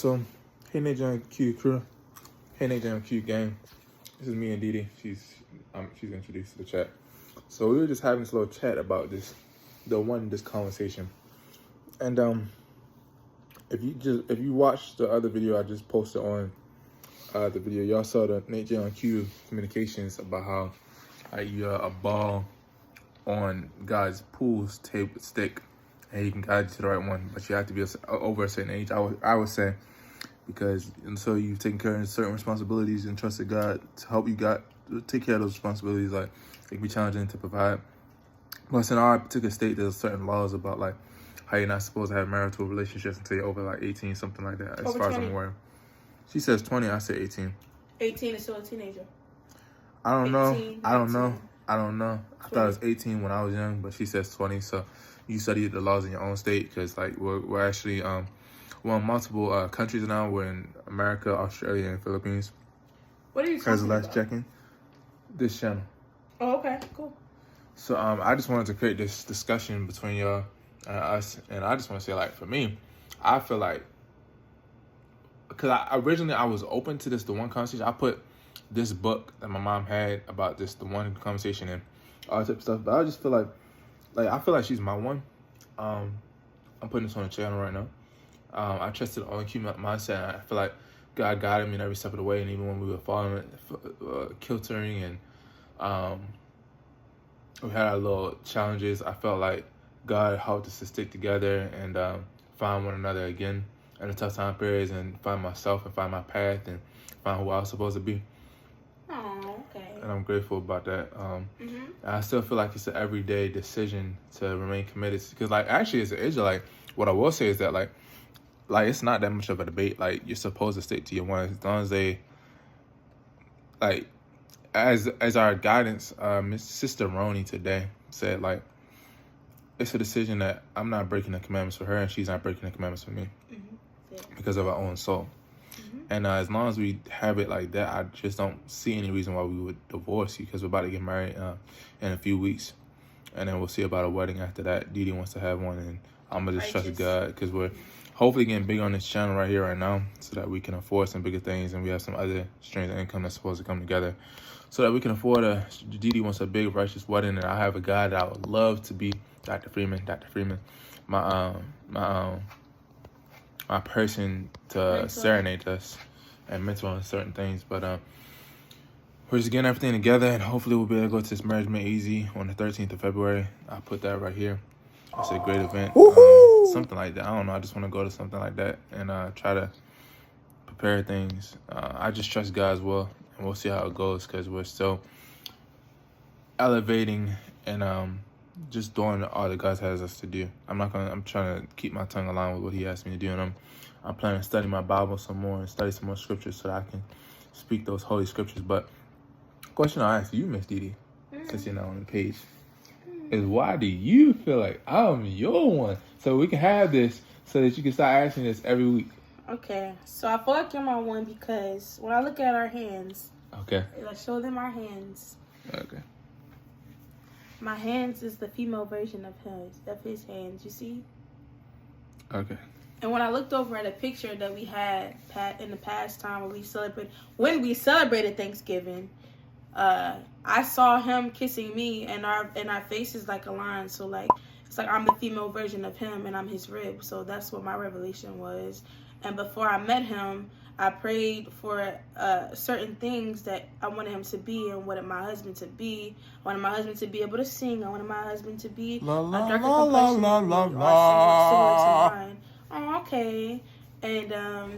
So, hey NateJonCue crew, hey NateJonCue gang. This is me and Dee Dee. She's introduced to the chat. So we were just having this little chat about this conversation. And if you watched the other video I just posted on the video, y'all saw the NateJonCue communications about how you're a ball on God's pool table stick, and He can guide you to the right one, but you have to be over a certain age. I would say, because until you've taken care of certain responsibilities and trusted God to help you take care of those responsibilities, like it can be challenging to provide. Plus, in our particular state, there's certain laws about like how you're not supposed to have marital relationships until you're over like 18, something like that. As over far 20. as I'm aware, she says 20. I say 18. 18 is still a teenager. I don't know. 18, I don't know. 19. I don't know. I thought it was 18 when I was young, but she says 20. So you study the laws in your own state, because like we're actually we're in multiple countries now. We're in America, Australia, and Philippines. What are you talking about? Checking this channel. Oh, okay, cool. So I just wanted to create this discussion between y'all and us, and I just want to say, like, for me, I feel like, because originally I was open to the one conversation. I put this book that my mom had about the one conversation and all that type of stuff, but I just feel like I feel like she's my one. I'm putting this on the channel right now. I trusted on cue mindset, and I feel like God guided me in every step of the way, and even when we were falling, kiltering, and we had our little challenges, I felt like God helped us to stick together and find one another again in the tough time periods, and find myself and find my path and find who I was supposed to be. Oh, okay. And I'm grateful about that. I still feel like it's an everyday decision to remain committed, because like actually as an Israelite, what I will say is that like it's not that much of a debate. Like, you're supposed to stick to your one as long as they, like, as our guidance, Miss Sister Roni today said, like, it's a decision that I'm not breaking the commandments for her, and she's not breaking the commandments for me, because of our own soul. And as long as we have it like that, I just don't see any reason why we would divorce you, because we're about to get married in a few weeks, and then we'll see about a wedding after that. Dee Dee wants to have one, and I'm gonna just trust God, because we're hopefully getting big on this channel right here, right now, so that we can afford some bigger things, and we have some other streams of income that's supposed to come together, so that we can afford Dee Dee wants a big, righteous wedding, and I have a guy that I would love to be Dr. Freeman, my person to serenade us and mentor on certain things. But we're just getting everything together, and hopefully we'll be able to go to this Marriage Made Easy on the 13th of February. I'll put that right here. It's a great event. Something like that. I don't know. I just want to go to something like that and try to prepare things. I just trust God's will, and we'll see how it goes, because we're still elevating and just doing all that God has us to do. I'm trying to keep my tongue aligned with what He asked me to do, and I'm planning to study my Bible some more and study some more scriptures so that I can speak those holy scriptures. But the question I ask you, Miss Dee Dee, since you're not on the page, is why do you feel like I'm your one? So we can have this so that you can start asking this every week. Okay, so I feel like you're my one because when I look at our hands, okay, I show them our hands. Okay. My hands is the female version of his hands, you see? Okay. And when I looked over at a picture that we had in the past time when we celebrated Thanksgiving, I saw him kissing me, and our faces like aligned. So like it's like I'm the female version of him, and I'm his rib. So that's what my revelation was. And before I met him, I prayed for certain things that I wanted him to be and wanted my husband to be. I wanted my husband to be able to sing. I wanted my husband to be a darker complexion similar to mine. Oh, okay. And I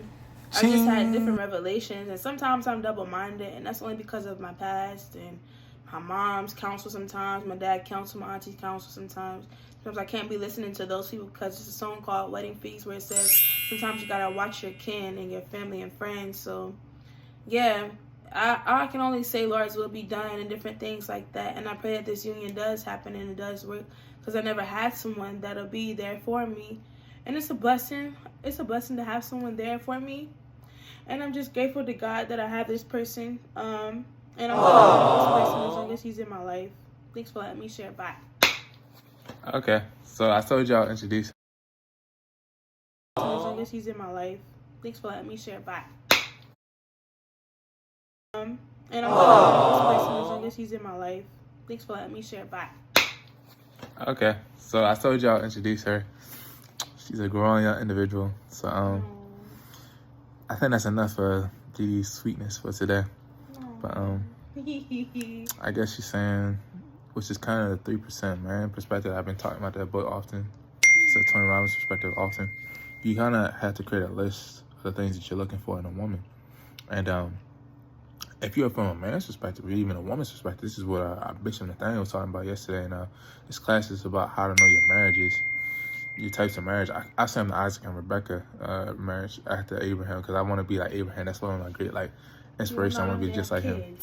just had different revelations, and sometimes I'm double-minded, and that's only because of my past and my mom's counsel sometimes, my dad counsel, my auntie's counsel sometimes. Sometimes I can't be listening to those people because it's a song called Wedding Feast where it says sometimes you gotta watch your kin and your family and friends. So, yeah, I can only say Lord's will be done and different things like that. And I pray that this union does happen and it does work, because I never had someone that'll be there for me. And it's a blessing. It's a blessing to have someone there for me. And I'm just grateful to God that I have this person. And I'm going to love this person as long as he's in my life. Thanks for letting me share. Bye. Okay. So I told y'all introduce. As long as he's in my life. Thanks for letting me share. Bye. And I'm gonna this person as long as he's in my life. Thanks for letting me share. Bye. Okay, so I told y'all introduce her. She's a grown young individual. So I think that's enough for Dee Dee's sweetness for today. But I guess she's saying, which is kind of the 3% man perspective. I've been talking about that book often. So Tony Robbins' perspective often. You kind of have to create a list of the things that you're looking for in a woman. And if you're from a man's perspective or even a woman's perspective, this is what Bishop Nathaniel was talking about yesterday in his class. Is about how to know your marriages, your types of marriage. I sent Isaac and Rebecca marriage after Abraham because I want to be like Abraham. That's one of my great inspiration. I want to be just like him.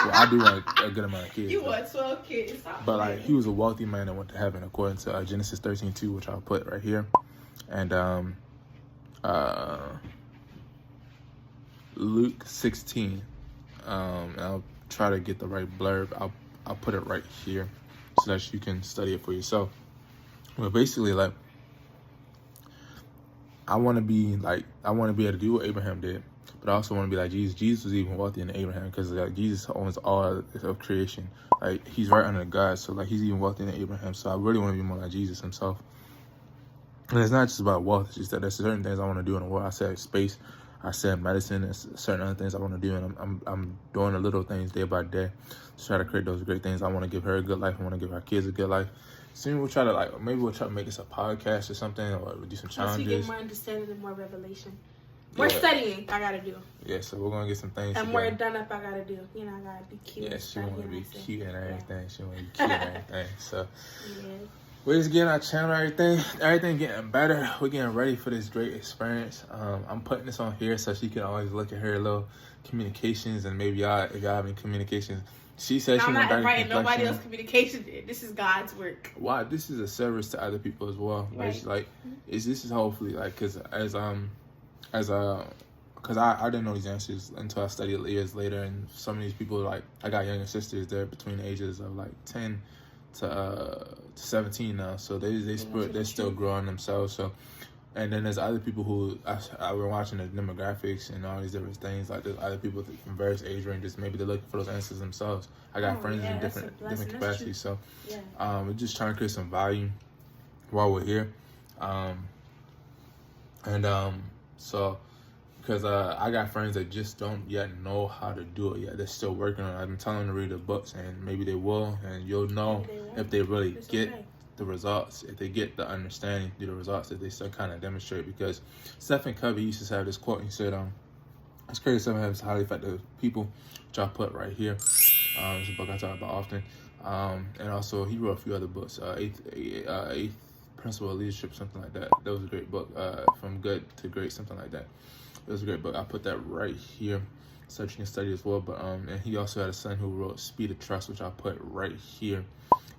Well, I do want a good amount of kids. You want 12 kids. But he was a wealthy man that went to heaven according to Genesis 13:2, which I'll put right here. And Luke 16. And I'll try to get the right blurb. I'll put it right here so that you can study it for yourself. But basically, I want to be able to do what Abraham did, but I also want to be like Jesus. Jesus was even wealthier than Abraham because Jesus owns all of creation. He's right under God, so he's even wealthier than Abraham. So I really want to be more like Jesus himself. And it's not just about wealth. It's just that there's certain things I want to do in the world. I said space. I said medicine. There's certain other things I want to do, and I'm doing the little things day by day to try to create those great things. I want to give her a good life. I want to give our kids a good life. Soon we'll try to maybe we'll try to make this a podcast or something, or we'll do some challenges. Once we get more understanding and more revelation. More studying I gotta do. Yeah, so we're gonna get some things. And more done up I gotta do. I gotta be cute. Yeah, she wanna be cute and everything. Yeah. She wanna be cute and everything. So we're just getting our channel, everything getting better. We're getting ready for this great experience. I'm putting this on here so she can always look at her little communications, and maybe if y'all have any communications. She said she I'm not inviting nobody else's communication. This is God's work. Wow, this is a service to other people as well. Right. This is hopefully because I didn't know these answers until I studied years later, and some of these people I got younger sisters. They're between the ages of 10 to 17 now, so they're still growing themselves. So. And then there's other people who I've been watching the demographics and all these different things. There's other people from various age ranges. Maybe they're looking for those answers themselves. I got friends in different capacities. So we're just trying to create some value while we're here. So because I got friends that just don't yet know how to do it yet. They're still working on it. I've been telling them to read the books, and maybe they will, and you'll know if they really get the results, if they get the understanding through the results that they still kind of demonstrate. Because Stephen Covey used to have this quote. He said, "It's crazy 7 habits of highly effective people," which I put right here. It's a book I talk about often. And also he wrote a few other books. Eighth Principle of Leadership, something like that. That was a great book. From Good to Great, something like that. It was a great book. I put that right here, so you can study as well. But and he also had a son who wrote Speed of Trust, which I put right here.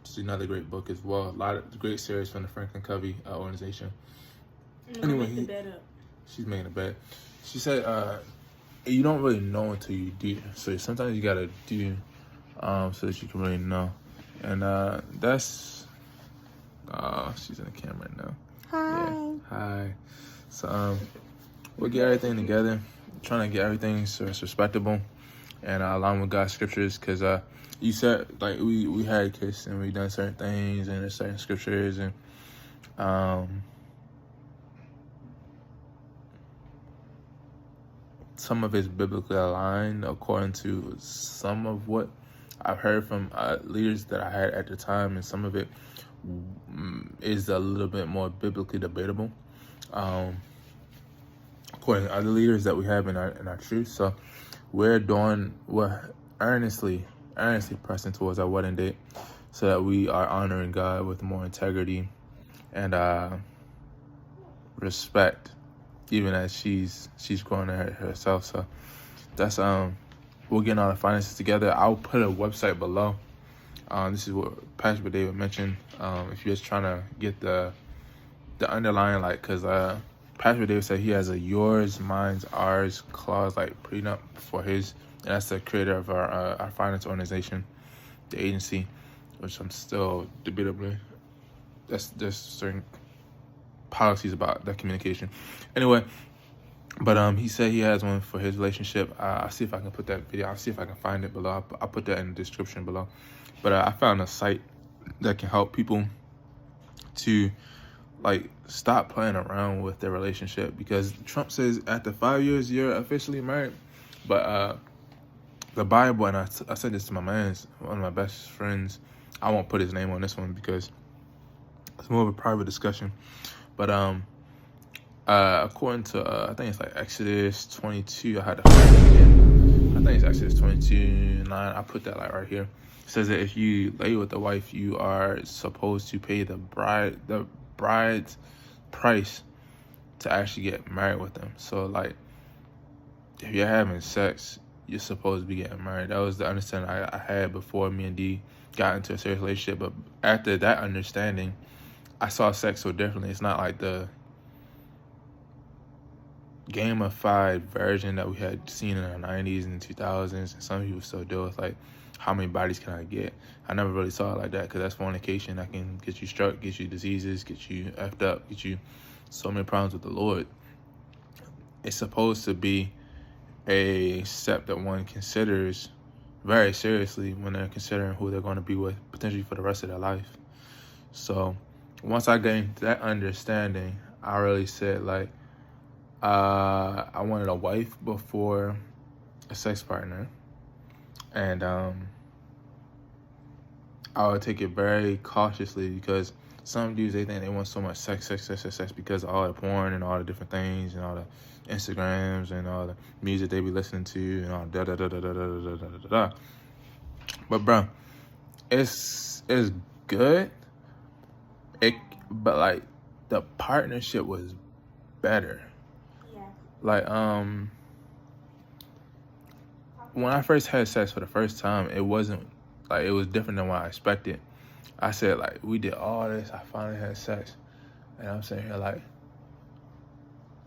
Just another great book as well. A lot of great series from the Franklin Covey organization. Anyway, she's making a bed. She said, "You don't really know until you do. So sometimes you gotta do, so that you can really know." And that's. She's in the camera now. Hi. Yeah. Hi. So we'll get everything together. Trying to get everything so it's respectable and along with God's scriptures, because you said we had kissed and we done certain things and there's certain scriptures, and some of it's biblically aligned according to some of what I've heard from leaders that I had at the time, and some of it is a little bit more biblically debatable according to other leaders that we have in our truth. So we're earnestly pressing towards our wedding date so that we are honoring God with more integrity and respect, even as she's growing herself. So that's we're getting all the finances together. I'll put a website below. This is what Pastor David mentioned. If you're just trying to get the underlying, because Pastor David said he has a yours, mine's, ours clause, prenup for his, and that's the creator of our finance organization, the agency, which I'm still debatably. There's certain policies about that communication. Anyway, But he said he has one for his relationship. I'll see if I can put that video. I'll see if I can find it below. I'll put that in the description below. But I found a site that can help people to like stop playing around with their relationship, because Trump says after 5 years you're officially married, but the Bible, and I said this to my man, one of my best friends. I won't put his name on this one because it's more of a private discussion. But according to I think it's like Exodus 22. I had to find it again. I think it's Exodus 22:9. I put that like right here. It says that if you lay with the wife, you are supposed to pay the bride's price to actually get married with them. So like, if you're having sex, you're supposed to be getting married. That was the understanding I had before me and Dee got into a serious relationship. But after that understanding, I saw sex so differently. It's not like the gamified version that we had seen in the 90s and 2000s, and some people still do with like, how many bodies can I get? I never really saw it like that, because that's fornication. That can get you struck, get you diseases, get you effed up, get you so many problems with the Lord. It's supposed to be a step that one considers very seriously when they're considering who they're going to be with potentially for the rest of their life. So once I gained that understanding, I really said like, I wanted a wife before a sex partner, and I would take it very cautiously, because some dudes, they think they want so much sex because of all the porn and all the different things and all the Instagrams and all the music they be listening to and all da da da da da da da da da da. But bro, it's good. But like, the partnership was better. Yeah. Like when I first had sex for the first time, it wasn't like, it was different than what I expected. I said like, we did all this, I finally had sex, and I'm sitting here like,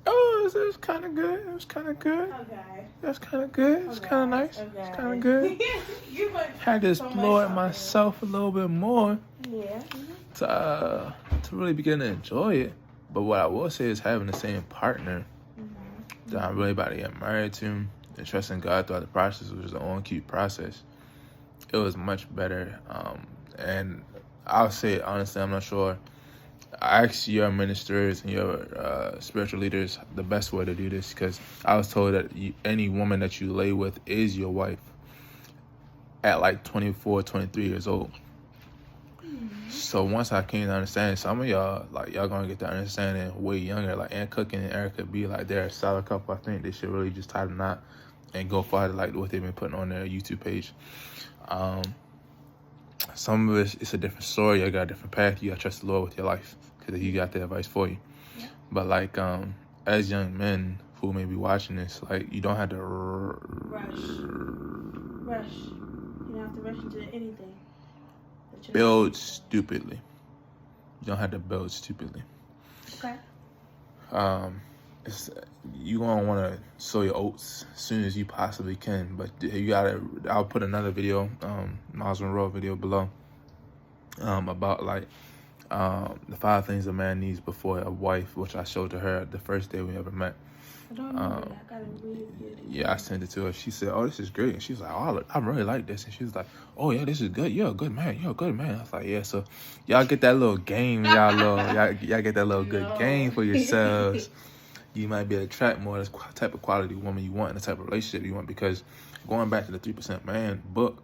oh, it's kind of good. It was kind of good. Okay. That's kind of good. It's kind of nice. Okay. It's kind of good. Had to explore it myself a little bit more. Yeah. To really begin to enjoy it. But what I will say is, having the same partner that I'm really about to get married to, and trusting God throughout the process, which is an NateJonCue process, it was much better. And I'll say honestly, I'm not sure. Ask your ministers and your spiritual leaders the best way to do this, because I was told that any woman that you lay with is your wife at like 24, 23 years old. So once I came to understand, some of y'all, like, y'all gonna get the understanding way younger. Like Ann Cooking and Erica B, like, they're a solid couple. I think they should really just tie the knot and go farther, like what they've been putting on their YouTube page. Some of it's a different story. You got a different path. You got to trust the Lord with your life, because He got the advice for you. Yeah. But like, as young men who may be watching this, like, you don't have to rush. You don't have to rush into anything. Build stupidly. You don't have to build stupidly. Okay. You gonna want to sow your oats as soon as you possibly can, but you gotta. I'll put another video, Miles Monroe video below, about like the 5 things a man needs before a wife, which I showed to her the first day we ever met. I don't know that. I gotta read it. Yeah, I sent it to her. She said, "Oh, this is great." And she was like, "Oh, I really like this." And she was like, "Oh yeah, this is good. You're a good man. You're a good man." I was like, "Yeah." So y'all get that little game, y'all get that little good game for yourselves. You might be able to attract more of the type of quality woman you want and the type of relationship you want. Because going back to the 3% Man book,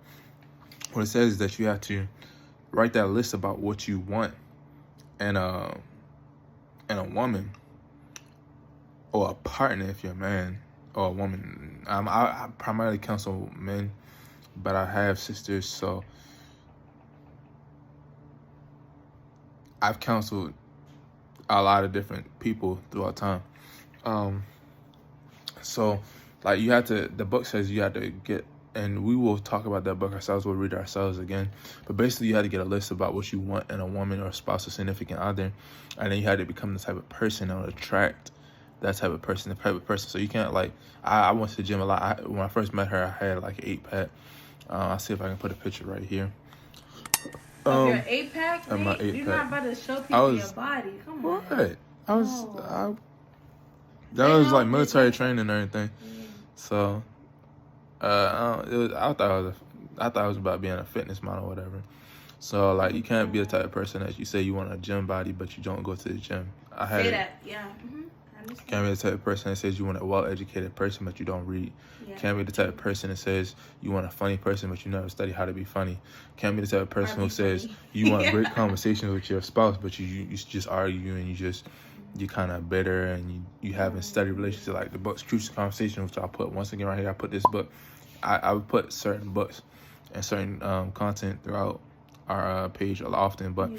what it says is that you have to write that list about what you want in a woman, or a partner if you're a man, or a woman. I primarily counsel men, but I have sisters, so I've counseled a lot of different people throughout time. So like, you have to, the book says you have to get, and we will talk about that book ourselves, we'll read it ourselves again, but basically you have to get a list about what you want in a woman or a spouse or significant other, and then you have to become the type of person that will attract that type of person, the type of person. So you can't, like, I went to the gym a lot. When I first met her, I had like an 8-pack. I'll see if I can put a picture right here. Of your 8-pack? Of my 8-pack. You're not about to show people your body. Come on. What? That was like military training and everything. So, I thought it was about being a fitness model or whatever. So like, you can't be the type of person that you say you want a gym body, but you don't go to the gym. Say that, yeah. Can't be the type of person that says you want a well-educated person, but you don't read. Yeah. Can't be the type of person that says you want a funny person, but you never study how to be funny. Can't be the type of person who says you want great conversations with your spouse, but you just argue and you kind of bitter and you haven't studied relationships. Like the book's Crucial Conversation, which I'll put once again right here. I put this book. I would put certain books and certain content throughout our page often, but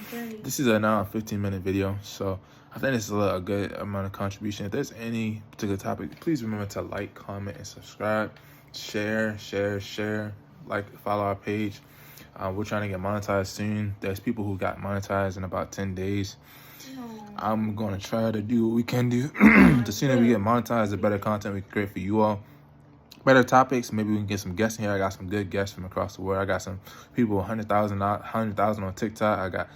this is a now 15-minute video, so I think this is a good amount of contribution. If there's any particular topic, please remember to like, comment, and subscribe. Share. Like, follow our page. We're trying to get monetized soon. There's people who got monetized in about 10 days. I'm going to try to do what we can do. The sooner we get monetized, the better content we can create for you all. Better topics. Maybe we can get some guests in here. I got some good guests from across the world. I got some people 100,000 on TikTok. I got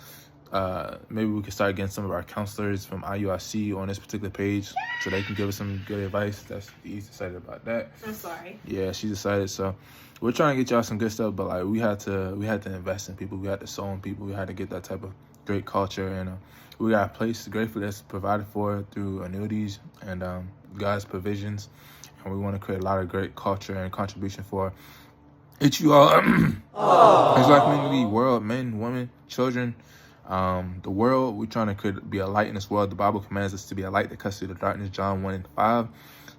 maybe we can start getting some of our counselors from IUIC on this particular page so they can give us some good advice. That's Dee's excited about that. I'm sorry. Yeah, she's excited. So we're trying to get y'all some good stuff, but like we had to invest in people. We had to sow in people. We had to get that type of great culture, and we got a place gratefully that's provided for through annuities and God's provisions. And we want to create a lot of great culture and contribution for each you all. It's like community, world, men, women, children, the world. We're trying to be a light in this world. The Bible commands us to be a light that cuts through the darkness, John 1:5.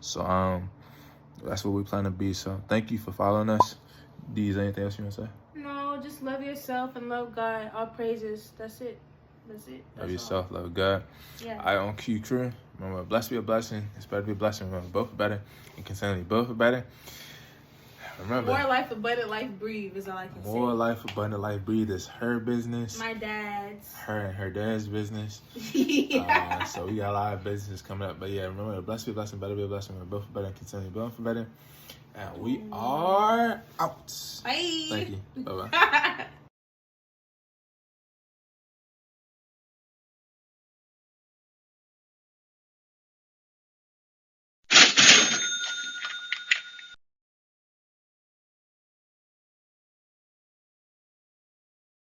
So that's what we plan to be. So thank you for following us. Dee, is there anything else you want to say? No, just love yourself and love God. All praises. That's it. Love yourself, love God. Yeah. NateJonCue crew. Remember, blessed be a blessing. It's better to be a blessing. Remember, both are better. And consistently, both are better. Remember, more life, abundant life, breathe is all I can say. More life, abundant life, breathe is her business. My dad's. Her and her dad's business. Yeah. So we got a lot of business coming up. But yeah, remember, blessed be a blessing, better be a blessing. Remember, both are better and consistently, both are better. And we are out. Bye. Thank you. Bye-bye.